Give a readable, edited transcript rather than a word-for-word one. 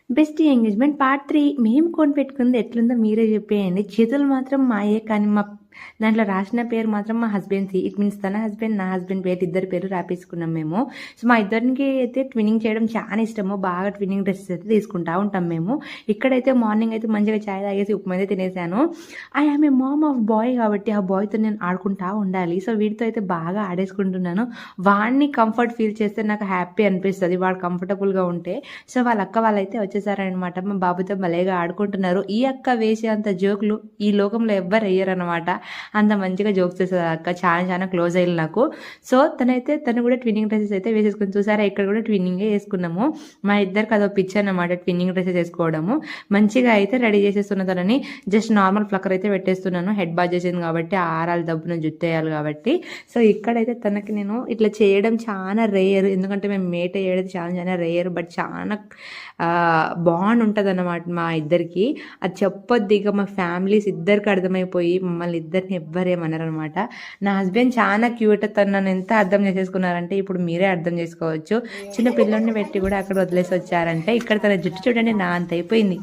Best engagement part 3 మేము కొనిపెట్టుకుంది ఎట్లుందో మీరే జెప్పేయండి. చేతులు మాత్రం మాయే కానీ దాంట్లో రాసిన పేరు మాత్రం మా హస్బెండ్‌ది. ఇట్ మీన్స్ తన హస్బెండ్, నా హస్బెండ్ పేరు ఇద్దరి పేరు రాపేసుకున్నాం మేము. సో, మా ఇద్దరికి అయితే ట్విన్నింగ్ చేయడం చాలా ఇష్టము. బాగా ట్విన్నింగ్ డ్రెసెస్ అయితే తీసుకుంటా ఉంటాం మేము. ఇక్కడైతే మార్నింగ్ అయితే మంచిగా చాయ్ తాగేసి ఉప్మా అయితే తినేసాను. I am a mom of boy కాబట్టి ఆ బాయ్‌తో నేను ఆడుకుంటా ఉండాలి. సో, వీడితో అయితే బాగా ఆడేసుకుంటున్నాను. వాడిని కంఫర్ట్ ఫీల్ చేస్తే నాకు హ్యాపీ అనిపిస్తది. వాడు కంఫర్టబుల్‌గా ఉంటే. సో, వాళ్ళ అక్క వాళ్ళైతే వచ్చేసారనమాట. మా బాబుతో భలేగా ఆడుకుంటున్నారు. ఈ అక్క వేసేంత జోకులు ఈ లోకంలో ఎవ్వరు ఎయ్యరనమాట. అంత మంచిగా జోక్స్ చేస్తది ఆ అక్క. చాలా చాలా క్లోజ్ అయ్యింది నాకు. సో, తను కూడా ట్విన్నింగ్ డ్రెసెస్ అయితే వేసేసుకుంది. చూసారా ఇక్కడ కూడా ట్విన్నింగే వేసుకున్నాము. మా ఇద్దరికి అదో పిచ్చి అన్నమాట ట్విన్నింగ్ డ్రెసెస్ వేసుకోవడము. మంచిగా అయితే రెడీ చేసేస్తున్న తనని. జస్ట్ నార్మల్ ఫ్లక్కర్ అయితే పెట్టేస్తున్నాను. హెడ్ బాత్ చేసింది కాబట్టి ఆరాలు దబ్బున జుత్తేయాలి కాబట్టి. సో, ఇక్కడైతే తనకి నేను ఇట్లా చేయడం చాలా రేర్. ఎందుకంటే మేము మేట చేయడం చాలా చాలా రేర్. బట్ చాలా బాండ్ ఉంటుంది అన్నమాట మా ఇద్దరికి. అది చెప్పొద్దు ఇక మా ఫ్యామిలీస్ ఇద్దరికి అర్థమైపోయి మమ్మల్ని ఇద్దరిని ఎవ్వరేమన్నారనమాట. నా హస్బెండ్ చాలా క్యూట్. తను నన్ను ఎంత అర్థం చేసేసుకున్నారంటే ఇప్పుడు మీరే అర్థం చేసుకోవచ్చు. చిన్న పిల్లోడిని పెట్టి కూడా అక్కడ వదిలేసి వచ్చారంటే ఇక్కడ తన జుట్టు చూడండి నా అంత అయిపోయింది.